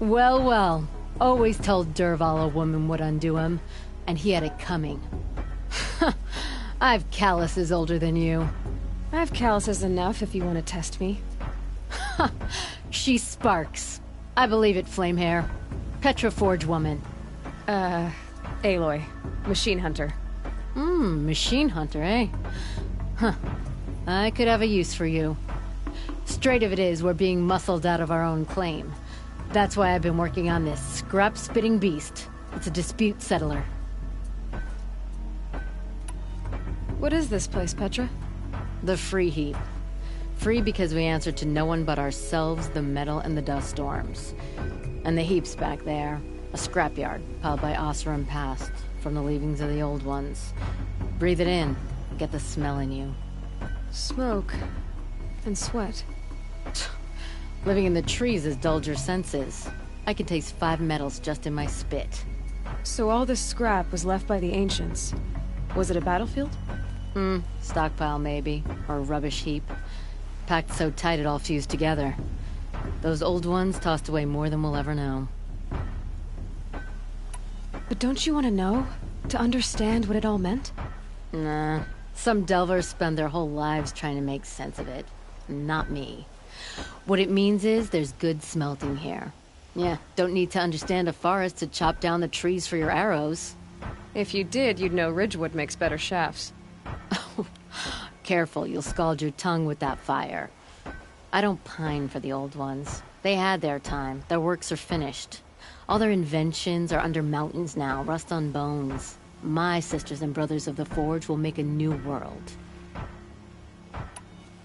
Well, well. Always told Derval a woman would undo him. And he had it coming. I've calluses older than you. I have calluses enough if you want to test me. She sparks. I believe it, Flamehair. Petra Forge woman. Aloy. Machine hunter. Machine hunter, eh? Huh. I could have a use for you. Straight of it is, we're being muscled out of our own claim. That's why I've been working on this scrap-spitting beast. It's a dispute settler. What is this place, Petra? The Free Heap. Free because we answer to no one but ourselves, the metal, and the dust storms. And the heap's back there. A scrapyard, piled by Oseram past, from the leavings of the old ones. Breathe it in. Get the smell in you. Smoke. And sweat. Living in the trees has dulled your senses. I can taste 5 metals just in my spit. So all this scrap was left by the ancients. Was it a battlefield? Stockpile maybe, or a rubbish heap. Packed so tight it all fused together. Those old ones tossed away more than we'll ever know. But don't you want to know? To understand what it all meant? Nah. Some delvers spend their whole lives trying to make sense of it. Not me. What it means is there's good smelting here. Yeah, don't need to understand a forest to chop down the trees for your arrows. If you did, you'd know Ridgewood makes better shafts. Careful, you'll scald your tongue with that fire. I don't pine for the old ones. They had their time. Their works are finished. All their inventions are under mountains now, rust on bones. My sisters and brothers of the Forge will make a new world.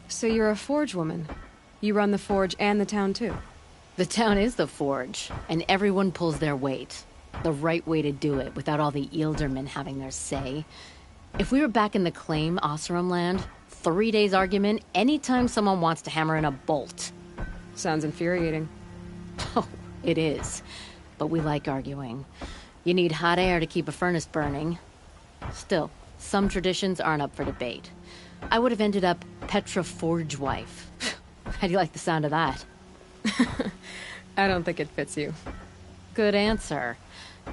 So you're a Forge woman. You run the Forge and the town too. The town is the Forge, and everyone pulls their weight. The right way to do it, without all the Eildermen having their say. If we were back in the claim, Oseram land, 3 days argument anytime someone wants to hammer in a bolt. Sounds infuriating. Oh, it is. But we like arguing. You need hot air to keep a furnace burning. Still, some traditions aren't up for debate. I would have ended up Petra Forge wife. How do you like the sound of that? I don't think it fits you. Good answer.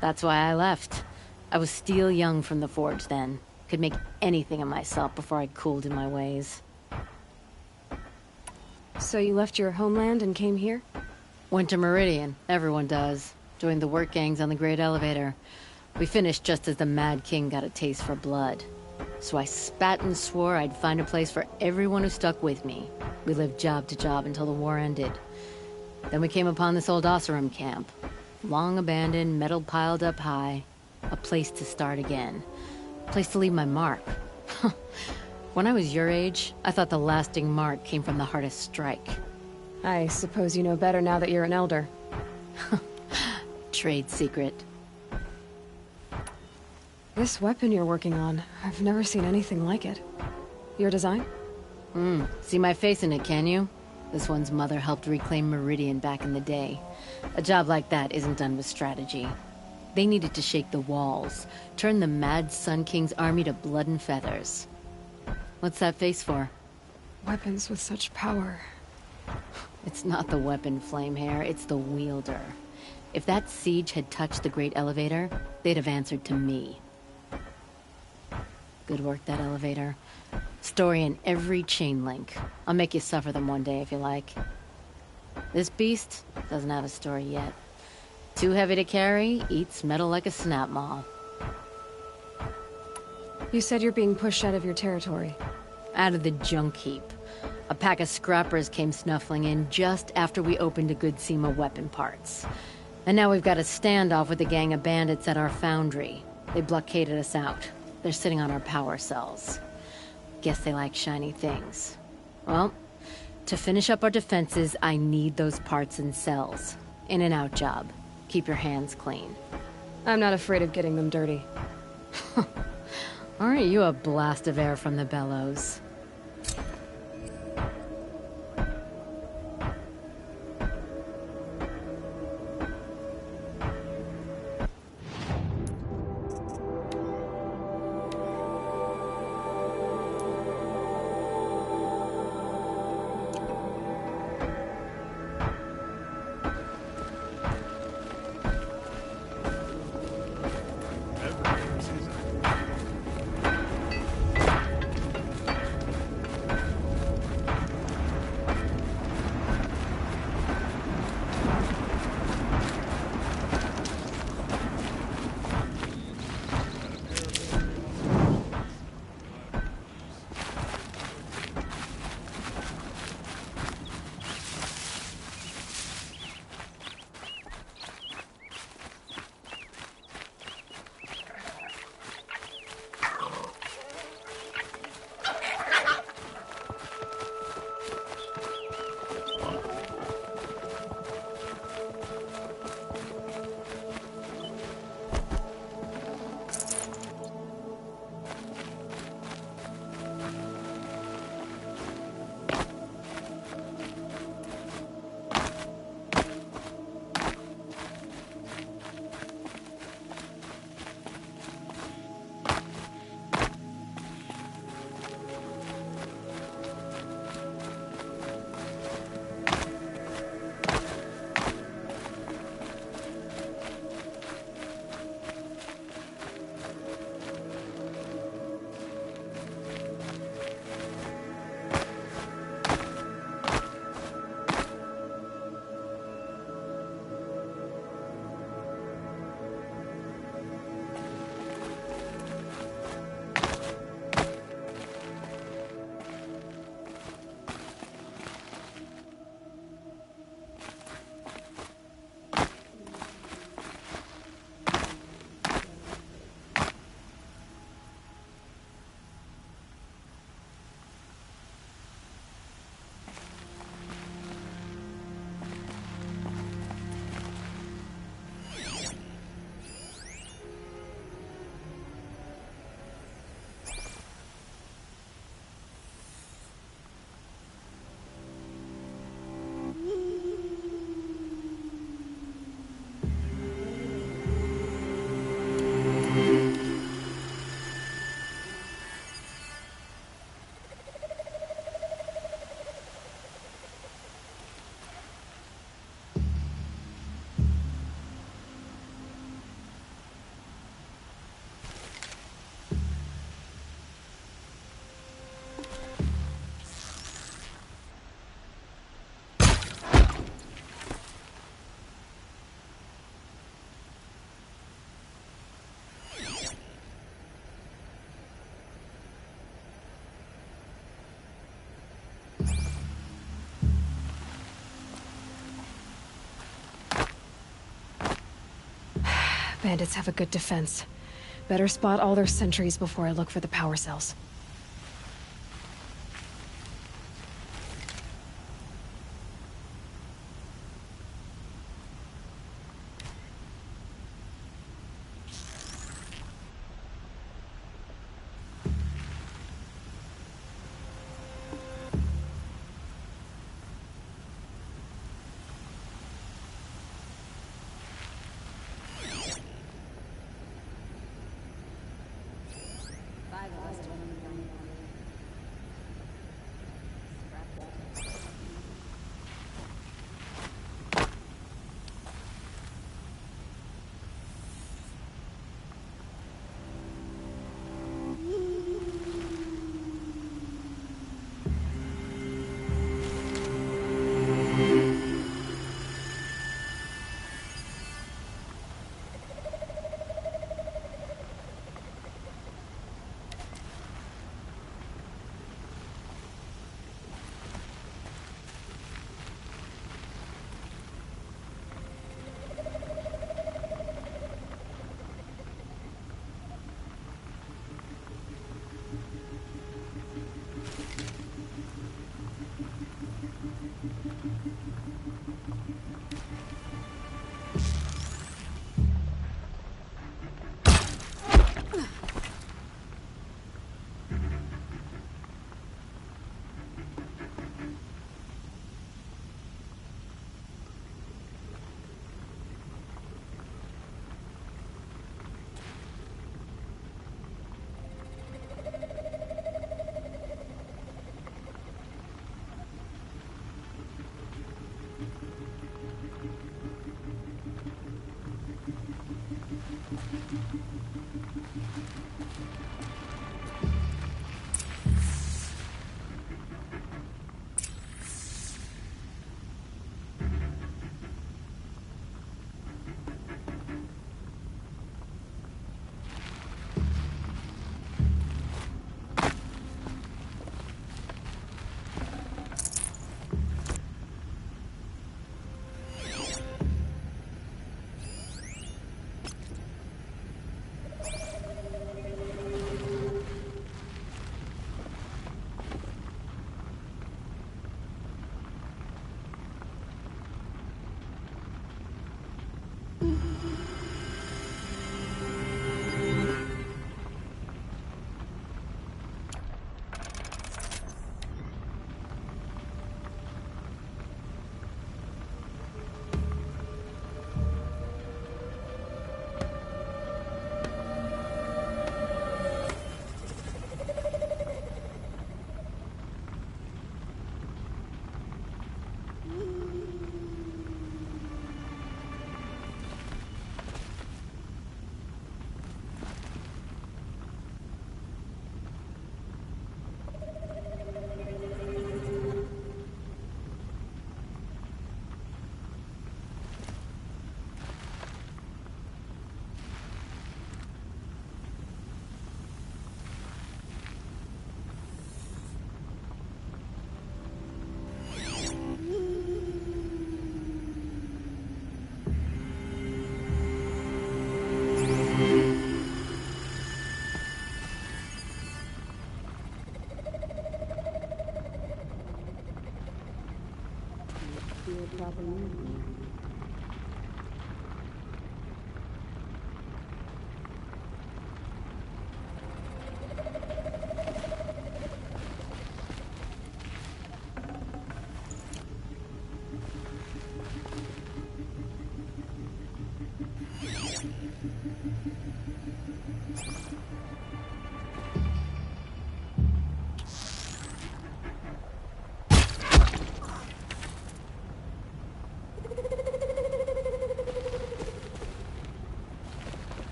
That's why I left. I was steel young from the Forge then. Could make anything of myself before I cooled in my ways. So you left your homeland and came here? Went to Meridian. Everyone does. Joined the work gangs on the Great Elevator. We finished just as the Mad King got a taste for blood. So I spat and swore I'd find a place for everyone who stuck with me. We lived job to job until the war ended. Then we came upon this old Oseram camp. Long abandoned, metal piled up high. A place to start again. A place to leave my mark. When I was your age, I thought the lasting mark came from the hardest strike. I suppose you know better now that you're an elder. Trade secret. This weapon you're working on, I've never seen anything like it. Your design? See my face in it, can you? This one's mother helped reclaim Meridian back in the day. A job like that isn't done with strategy. They needed to shake the walls, turn the Mad Sun King's army to blood and feathers. What's that face for? Weapons with such power. It's not the weapon, Flamehair, it's the wielder. If that siege had touched the Great Elevator, they'd have answered to me. Good work, that elevator. Story in every chain link. I'll make you suffer them one day if you like. This beast doesn't have a story yet. Too heavy to carry, eats metal like a snap maw. You said you're being pushed out of your territory. Out of the junk heap. A pack of scrappers came snuffling in just after we opened a good seam of weapon parts. And now we've got a standoff with a gang of bandits at our foundry. They blockaded us out. They're sitting on our power cells. Guess they like shiny things. Well, to finish up our defenses, I need those parts and cells. In and out job. Keep your hands clean. I'm not afraid of getting them dirty. Aren't you a blast of air from the bellows? Bandits have a good defense. Better spot all their sentries before I look for the power cells.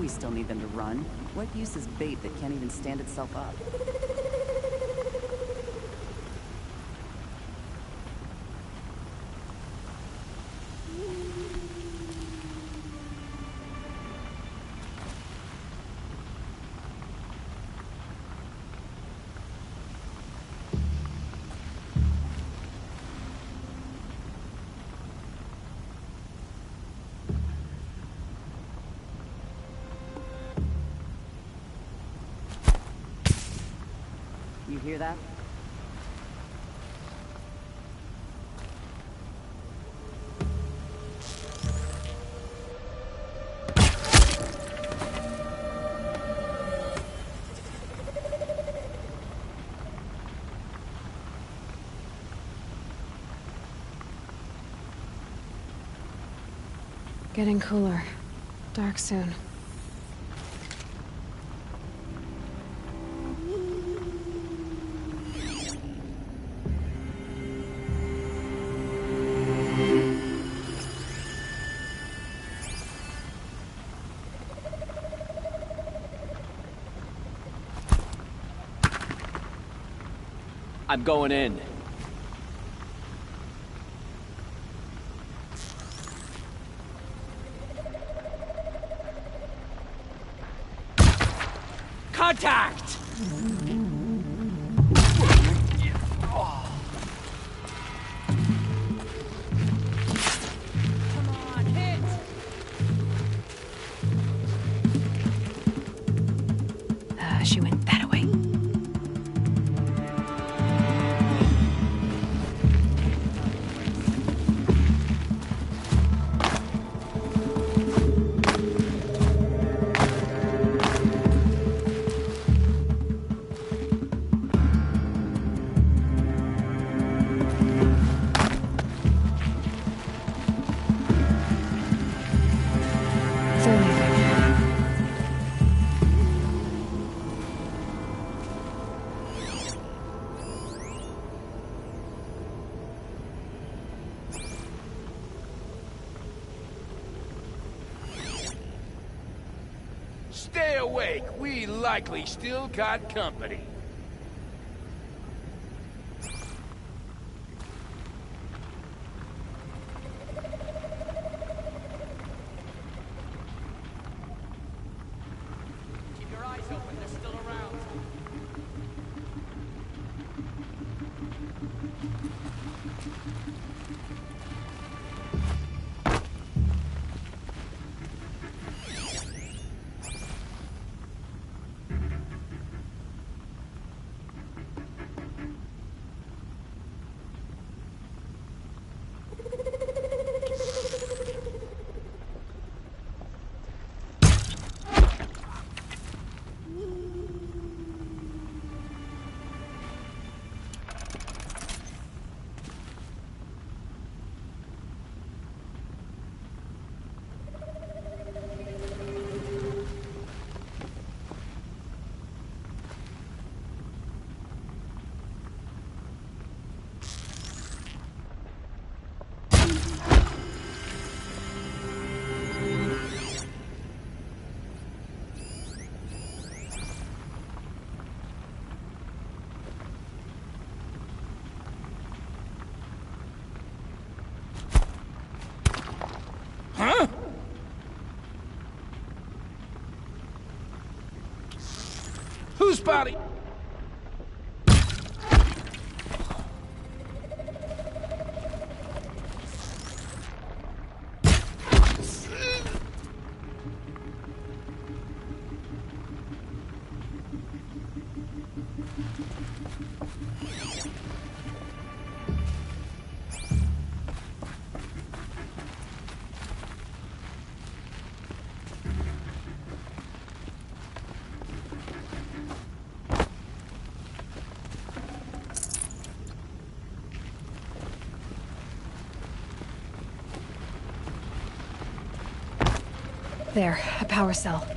we still need them to run. What use is bait that can't even stand itself up? You hear that? Getting cooler. Dark soon. I'm going in. Contact! Come on, hit! She went that way. They're leaving. Stay awake. We likely still got company. Keep your eyes open, they're still around. Huh? Whose body? There, a power cell.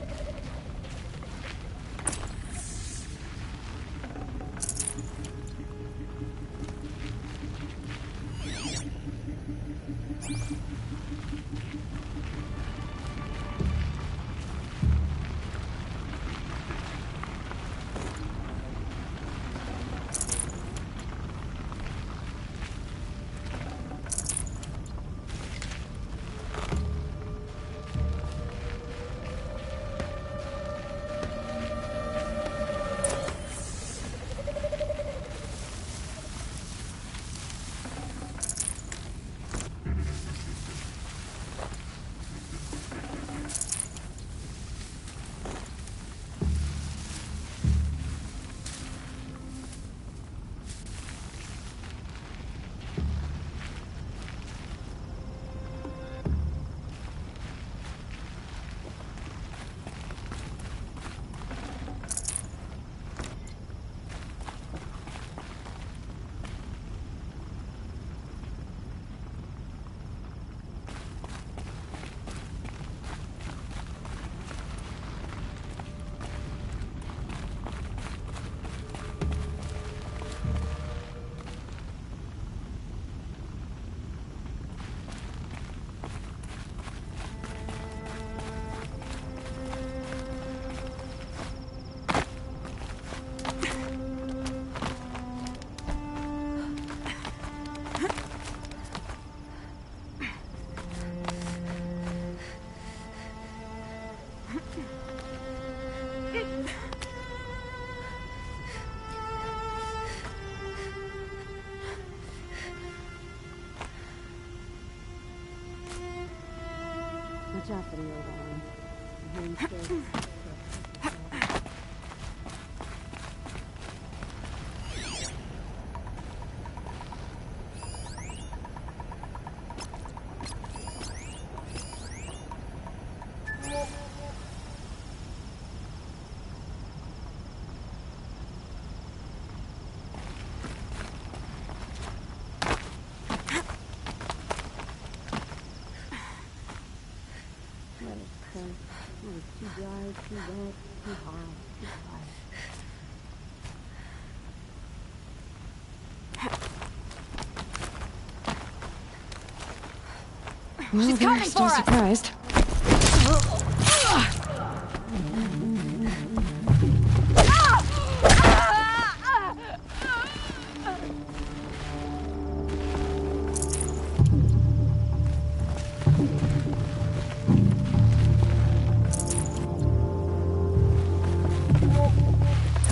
Well, She's they're coming still for us. surprised.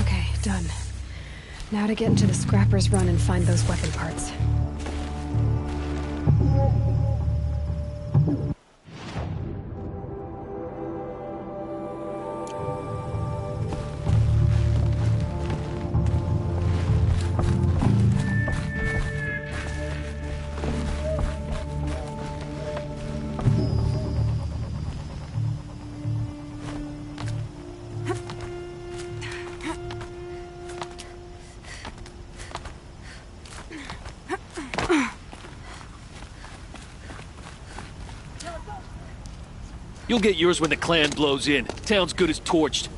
Okay, done. Now to get into the Scrapper's Run and find those weapon parts. You'll get yours when the clan blows in. Town's good as torched.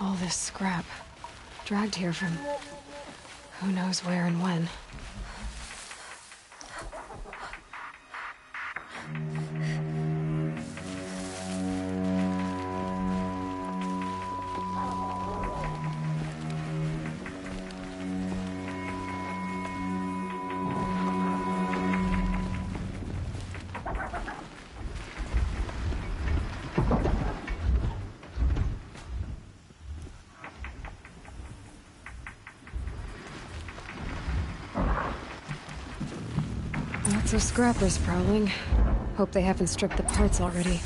All this scrap. Dragged here from who knows where and when. Lots of scrappers prowling. Hope they haven't stripped the parts already.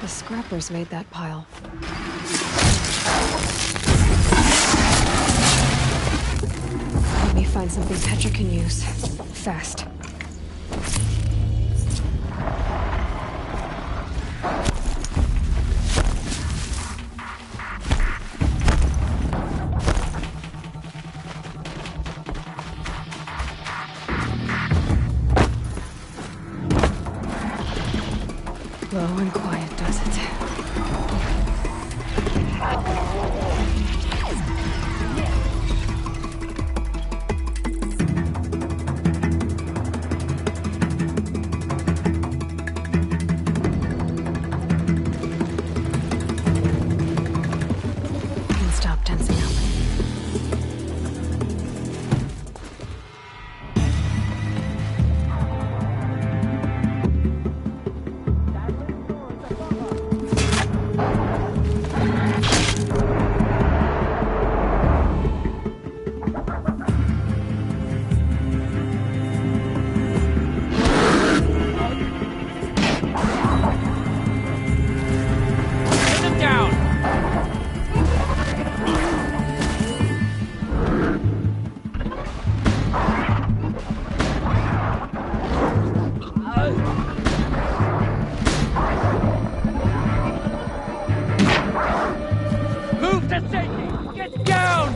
The scrappers made that pile. Find something Petra can use. Fast. Low and quiet does it. Can stop tensing up. Pin them down! Move to safety! Get down!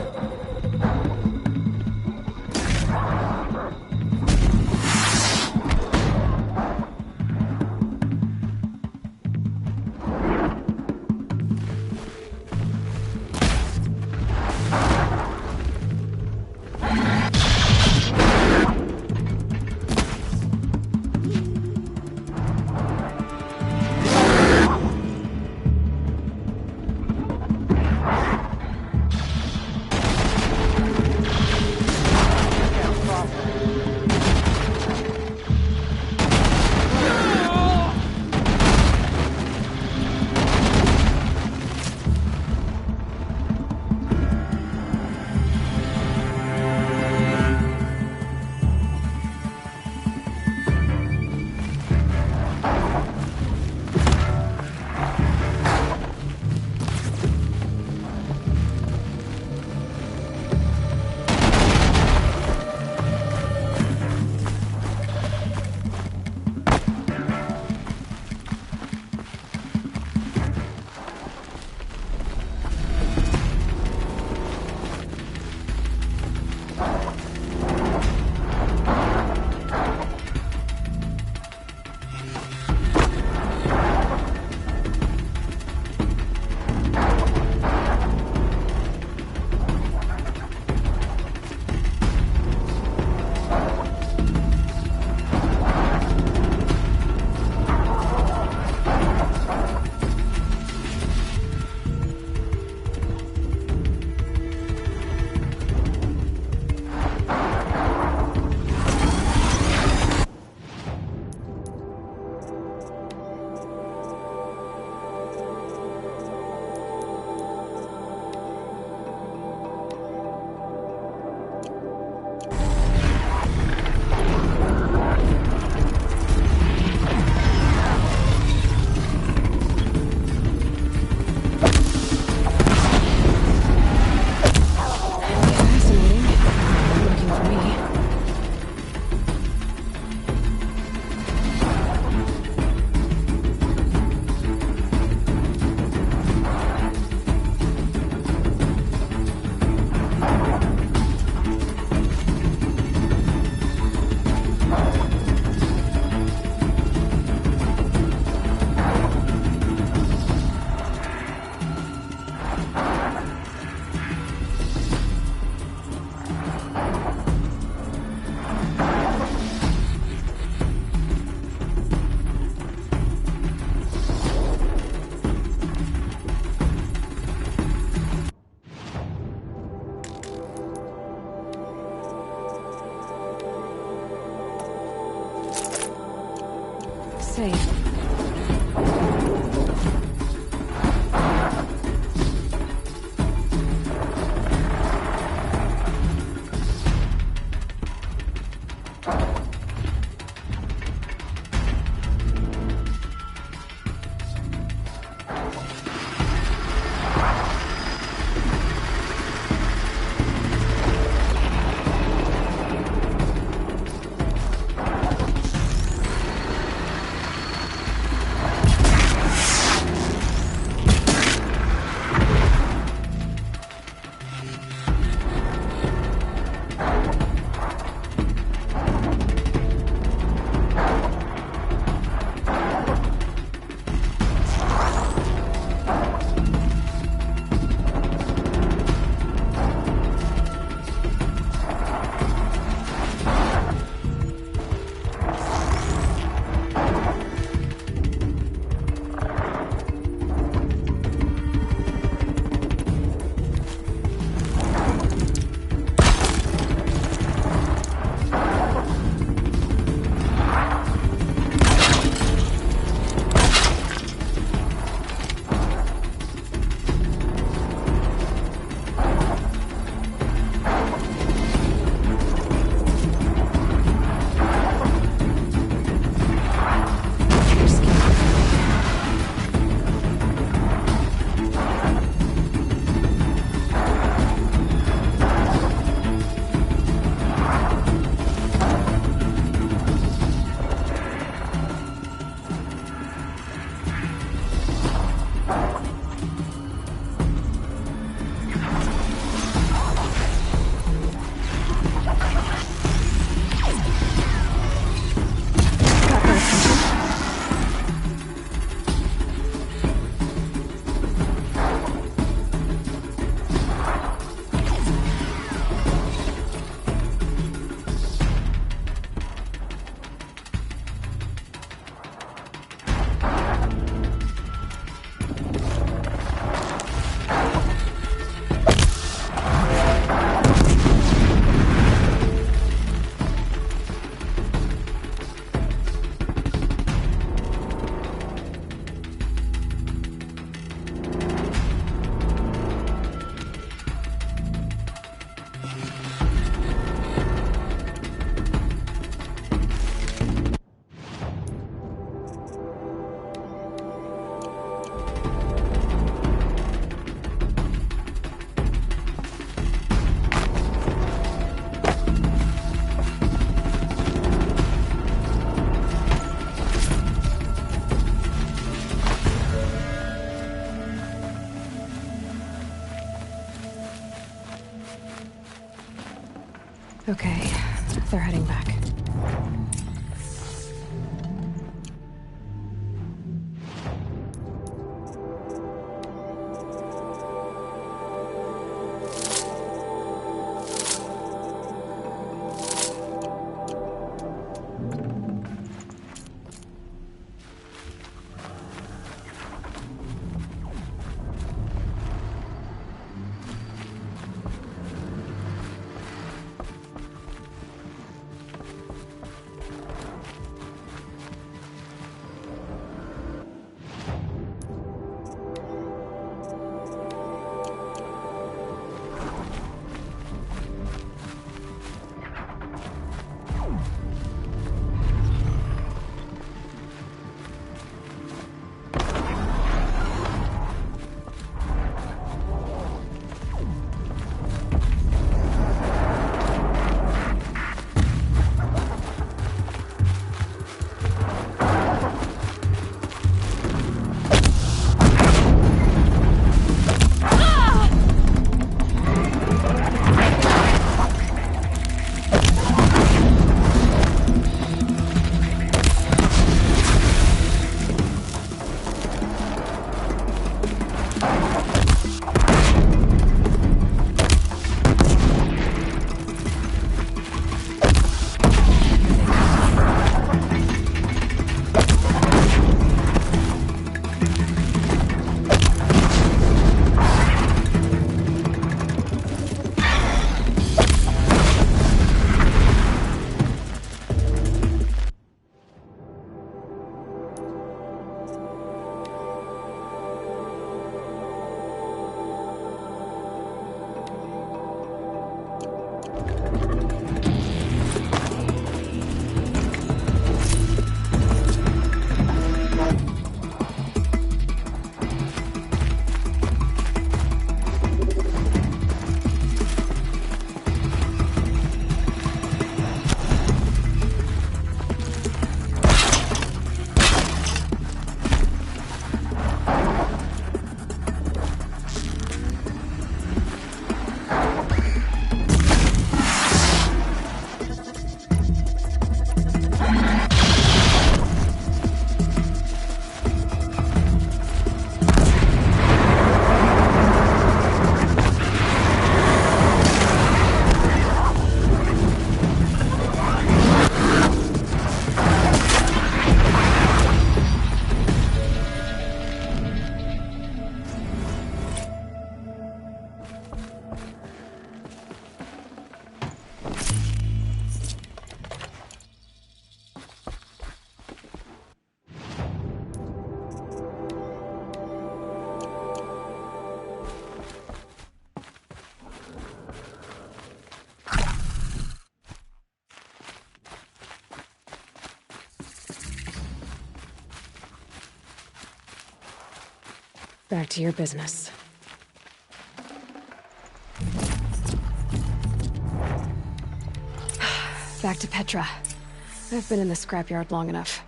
Safe. Okay, they're heading back. Back to your business. Back to Petra. I've been in the scrapyard long enough.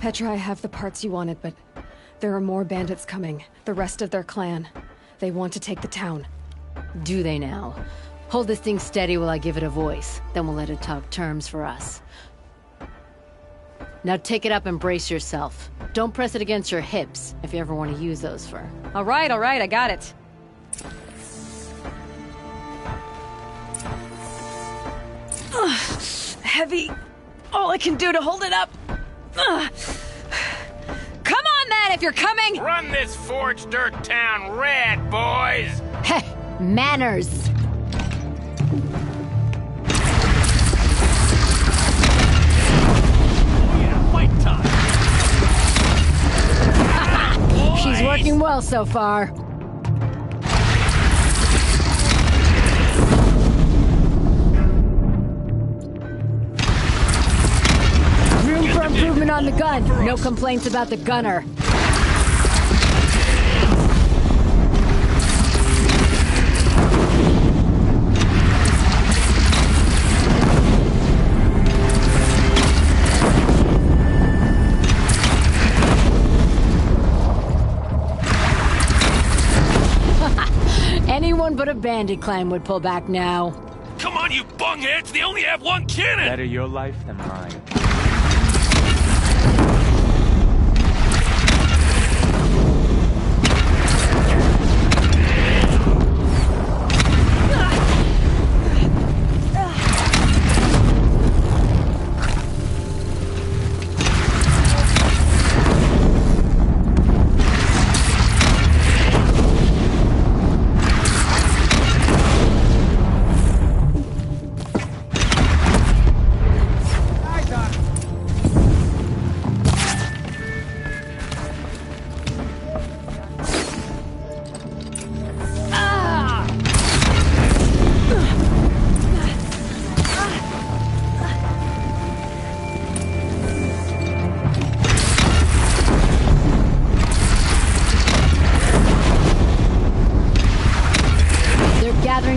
Petra, I have the parts you wanted, but there are more bandits coming. The rest of their clan. They want to take the town. Do they now? Hold this thing steady while I give it a voice. Then we'll let it talk terms for us. Now take it up and brace yourself. Don't press it against your hips, if you ever want to use those for... All right, I got it. heavy. All I can do to hold it up. Ugh. Come on, then, if you're coming! Run this forged dirt town red, boys! Heh, manners! Yeah, fight time! She's working well so far. Room for improvement on the gun. No complaints about the gunner. Anyone but a bandit clan would pull back now. Come on, you bungheads! They only have one cannon! Better your life than mine.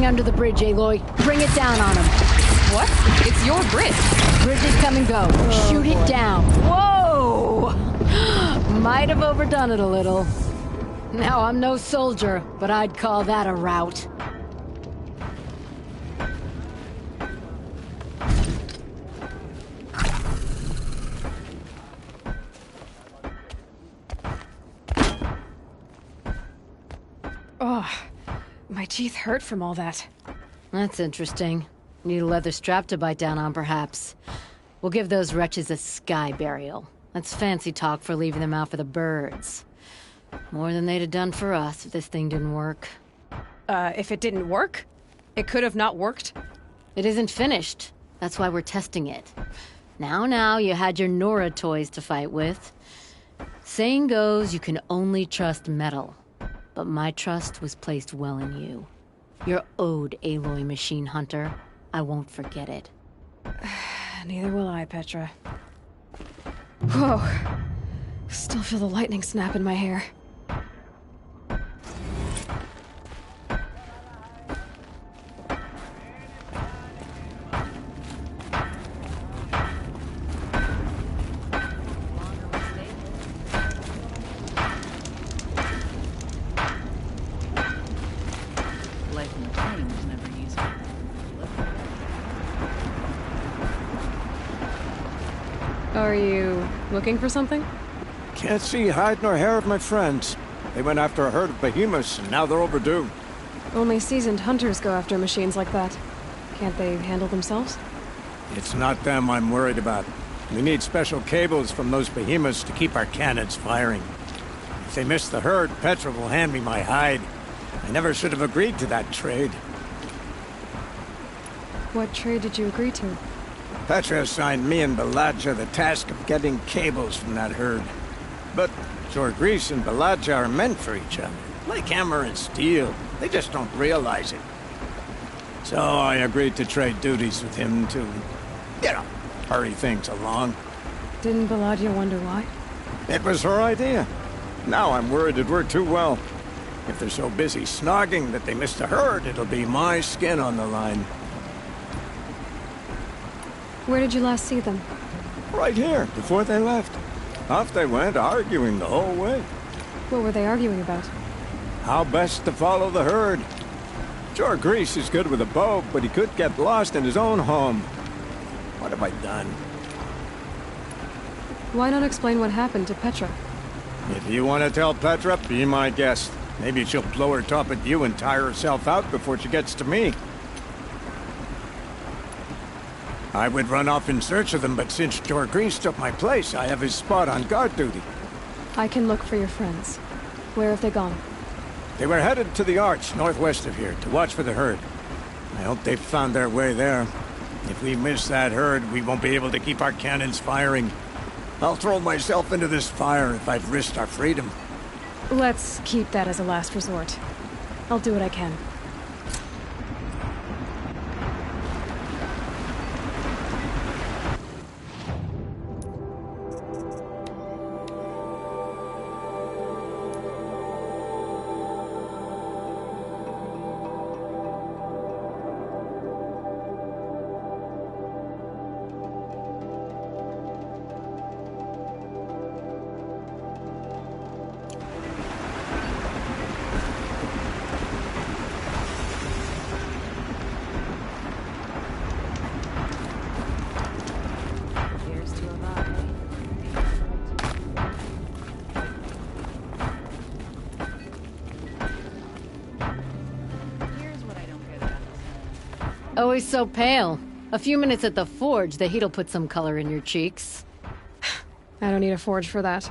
Under the bridge, Aloy. Bring it down on him. What? It's your bridge. Bridge is come and go. Oh, Shoot boy. it down. Whoa! Might have overdone it a little. Now, I'm no soldier, but I'd call that a rout. Oh, my teeth hurt from all that. That's interesting. Need a leather strap to bite down on, perhaps. We'll give those wretches a sky burial. That's fancy talk for leaving them out for the birds. More than they'd have done for us if this thing didn't work. If it didn't work? It could have not worked? It isn't finished. That's why we're testing it. Now, you had your Nora toys to fight with. Saying goes, you can only trust metal. But my trust was placed well in you. You're owed, Aloy Machine Hunter. I won't forget it. Neither will I, Petra. Whoa. Still feel the lightning snap in my hair. Life in the plane was never easy. Are you looking for something? Can't see hide nor hair of my friends. They went after a herd of behemoths, and now they're overdue. Only seasoned hunters go after machines like that. Can't they handle themselves? It's not them I'm worried about. We need special cables from those behemoths to keep our cannons firing. If they miss the herd, Petra will hand me my hide. I never should have agreed to that trade. What trade did you agree to? Petra assigned me and Baladja the task of getting cables from that herd. But Jorgris and Baladja are meant for each other. Like hammer and steel. They just don't realize it. So I agreed to trade duties with him to, hurry things along. Didn't Baladja wonder why? It was her idea. Now I'm worried it worked too well. If they're so busy snogging that they missed the herd, it'll be my skin on the line. Where did you last see them? Right here, before they left. Off they went, arguing the whole way. What were they arguing about? How best to follow the herd. Jorgris is good with a bow, but he could get lost in his own home. What have I done? Why not explain what happened to Petra? If you want to tell Petra, be my guest. Maybe she'll blow her top at you and tire herself out before she gets to me. I would run off in search of them, but since Jorgrees took my place, I have his spot on guard duty. I can look for your friends. Where have they gone? They were headed to the Arch, northwest of here, to watch for the herd. I hope they've found their way there. If we miss that herd, we won't be able to keep our cannons firing. I'll throw myself into this fire if I've risked our freedom. Let's keep that as a last resort. I'll do what I can. Here's to a bye. Here's what I don't get about this. Always so pale. A few minutes at the forge, the heat'll put some color in your cheeks. I don't need a forge for that.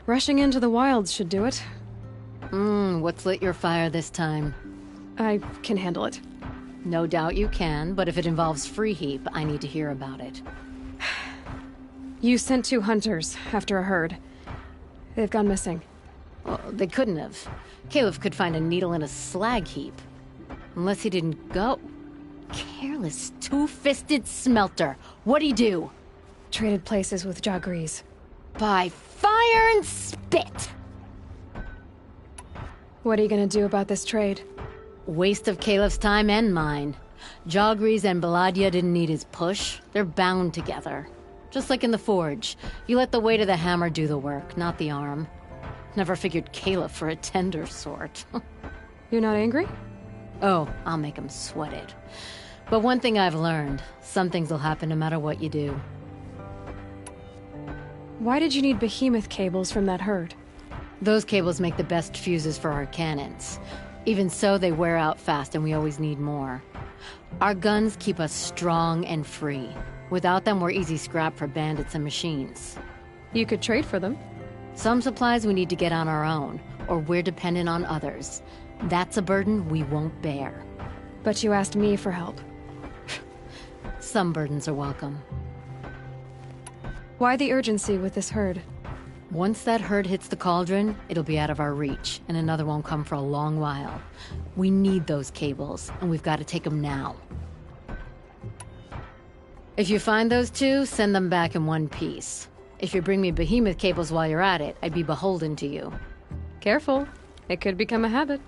Rushing into the wilds should do it. What's lit your fire this time? I can handle it. No doubt you can, but if it involves free heap, I need to hear about it. You sent 2 hunters after a herd. They've gone missing. Well, they couldn't have. Caleb could find a needle in a slag heap. Unless he didn't go. Careless, two-fisted smelter. What'd he do? Traded places with Jorgrees. By fire and spit! What are you gonna do about this trade? Waste of Caleb's time and mine. Jorgrees and Baladia didn't need his push. They're bound together. Just like in the forge. You let the weight of the hammer do the work, not the arm. Never figured Caleb for a tender sort. You're not angry? Oh, I'll make him sweat it. But one thing I've learned, some things will happen no matter what you do. Why did you need behemoth cables from that herd? Those cables make the best fuses for our cannons. Even so, they wear out fast and we always need more. Our guns keep us strong and free. Without them, we're easy scrap for bandits and machines. You could trade for them. Some supplies we need to get on our own, or we're dependent on others. That's a burden we won't bear. But you asked me for help. Some burdens are welcome. Why the urgency with this herd? Once that herd hits the cauldron, it'll be out of our reach, and another won't come for a long while. We need those cables, and we've got to take them now. If you find those 2, send them back in one piece. If you bring me behemoth cables while you're at it, I'd be beholden to you. Careful. It could become a habit.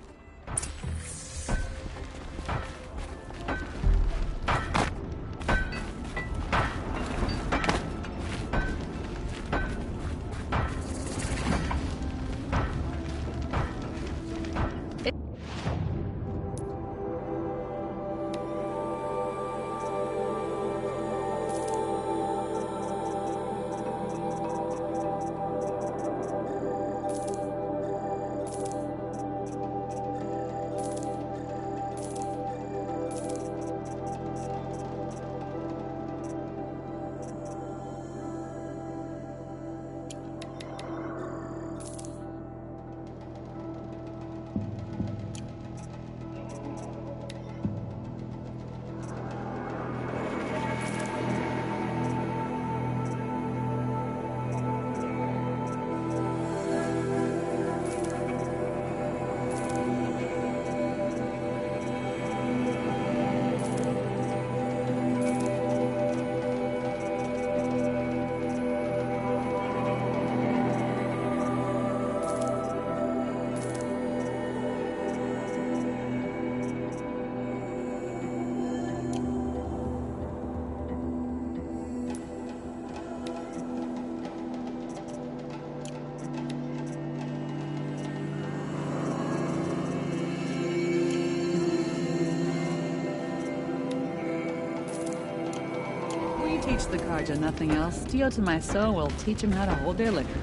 Teach the cards and nothing else. Steel to my soul will teach them how to hold their liquor.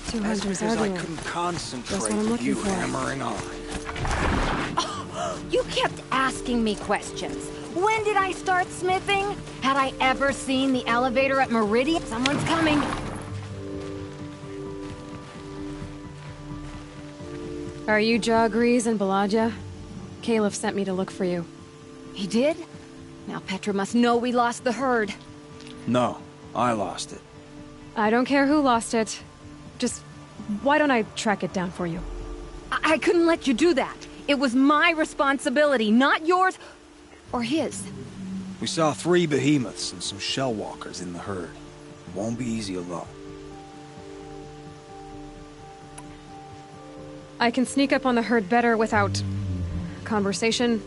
Two That's hunters because I arguing. couldn't That's concentrate what I'm with looking you for. hammering on. You kept asking me questions. When did I start smithing? Had I ever seen the elevator at Meridian? Someone's coming. Are you Jagrees and Balaja? Caliph sent me to look for you. He did? Now Petra must know we lost the herd. No, I lost it. I don't care who lost it. Just, why don't I track it down for you? I couldn't let you do that. It was my responsibility, not yours or his. We saw 3 behemoths and some shell walkers in the herd. It won't be easy alone. I can sneak up on the herd better without... conversation.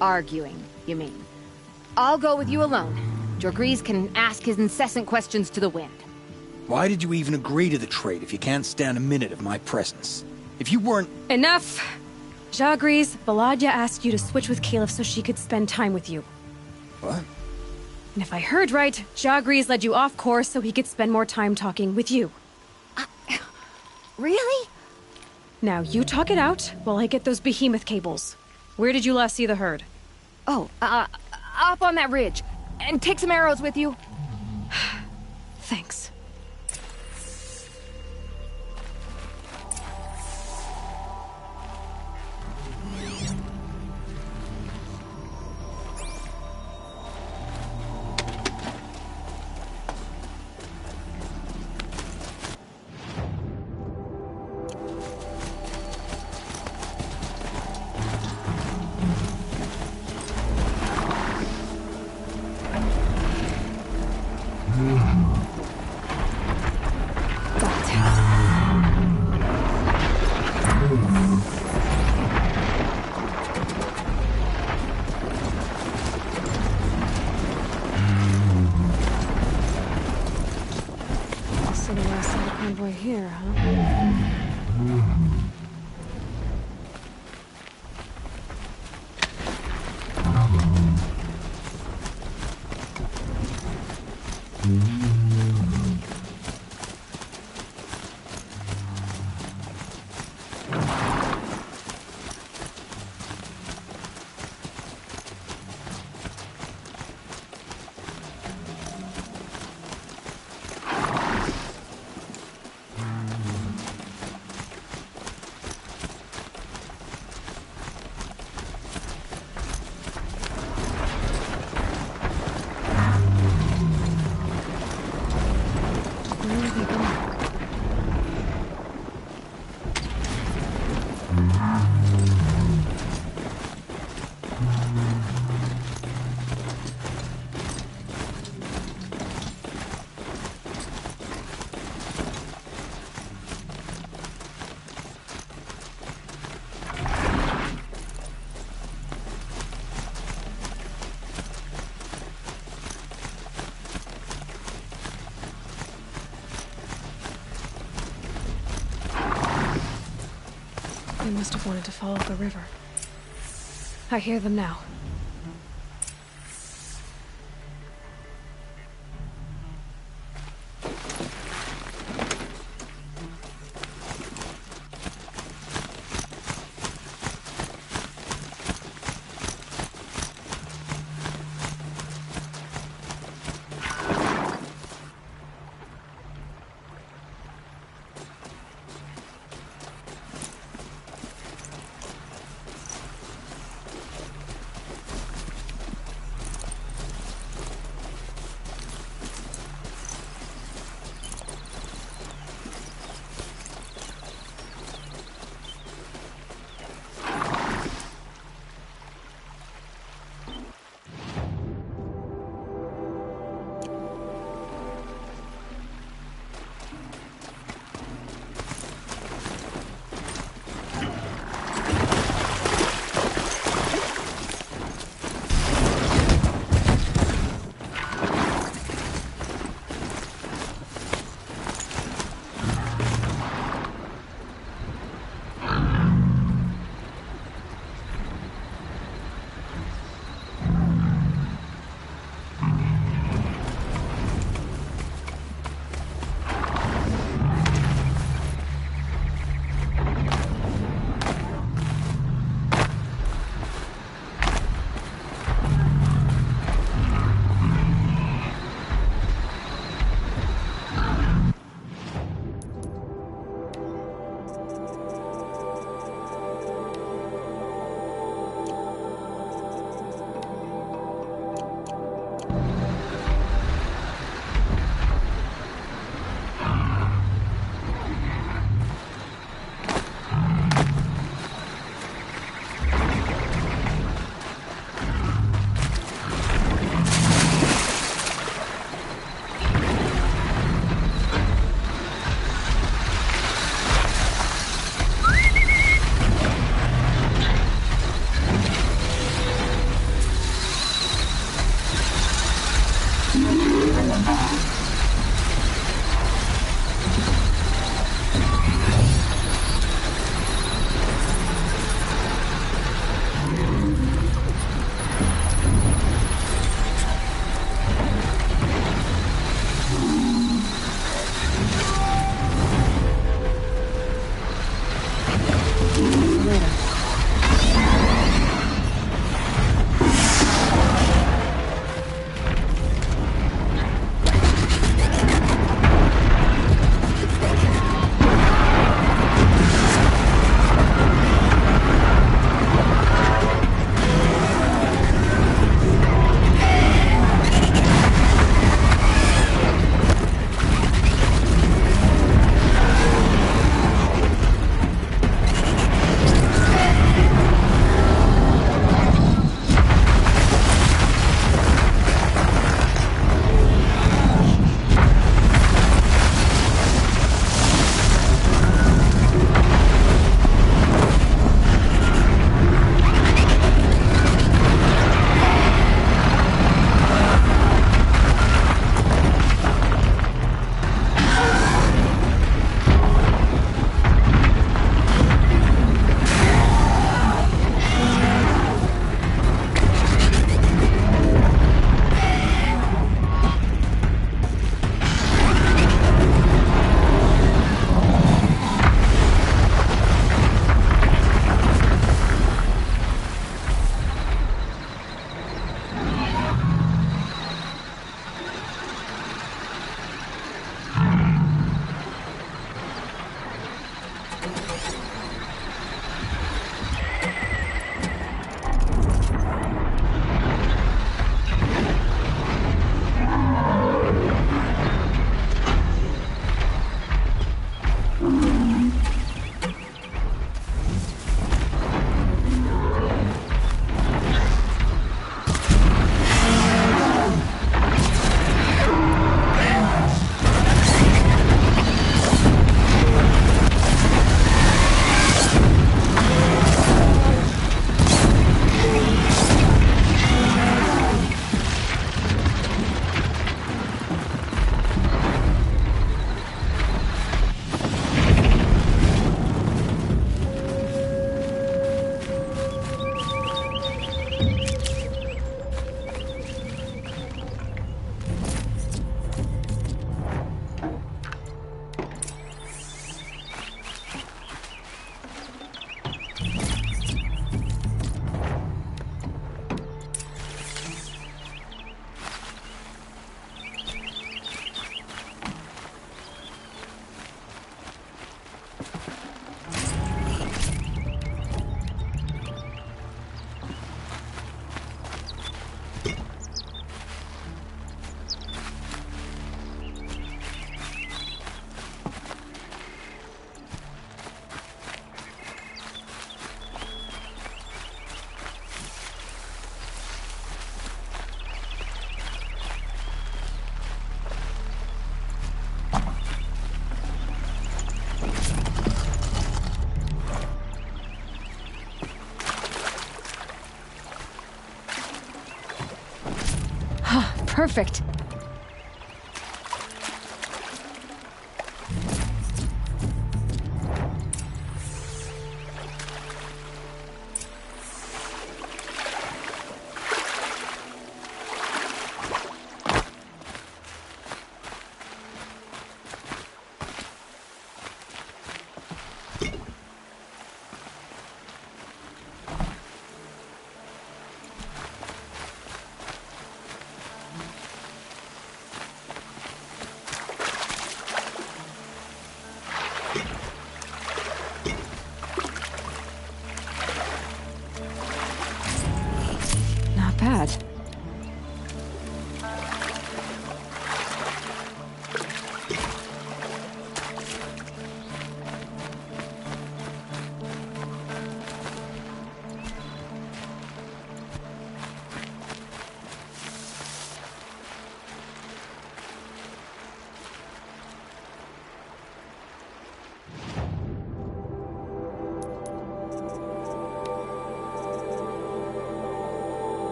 Arguing, you mean? I'll go with you alone. Jorgrees can ask his incessant questions to the wind. Why did you even agree to the trade if you can't stand a minute of my presence? If you weren't... Enough! Jagrees, Balaja asked you to switch with Caliph so she could spend time with you. What? And if I heard right, Jagrees led you off course so he could spend more time talking with you. Really? Now you talk it out while I get those behemoth cables. Where did you last see the herd? Oh, up on that ridge. And take some arrows with you. Thanks. So the last of the convoy here, huh? Where are they going? They must have wanted to follow the river. I hear them now. Perfect. Not bad.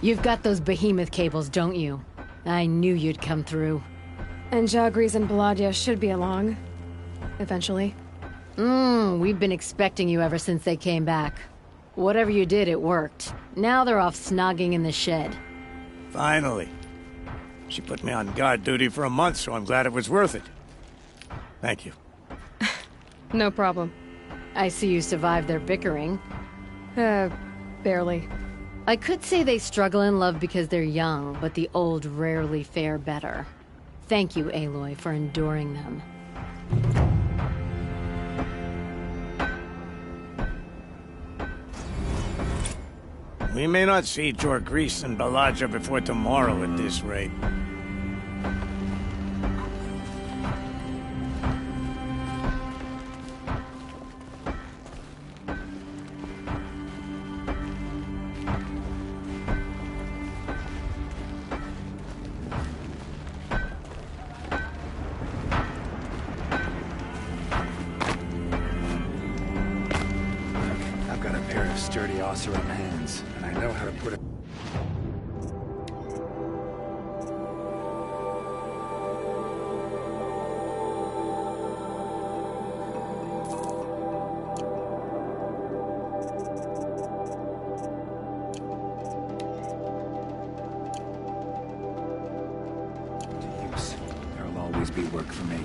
You've got those behemoth cables, don't you? I knew you'd come through. And Jagris and Baladia should be along. Eventually. We've been expecting you ever since they came back. Whatever you did, it worked. Now they're off snogging in the shed. Finally. She put me on guard duty for a month, so I'm glad it was worth it. Thank you. No problem. I see you survived their bickering. Barely. I could say they struggle in love because they're young, but the old rarely fare better. Thank you, Aloy, for enduring them. We may not see Jagris and Balaja before tomorrow at this rate. Sturdy Oseram hands, and I know how to put it. To use. There'll always be work for me.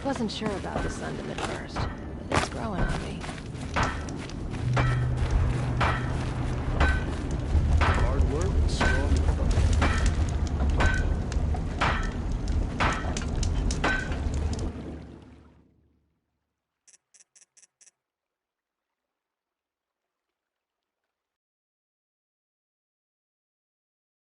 Wasn't sure about the sentiment at first, but it's growing on me.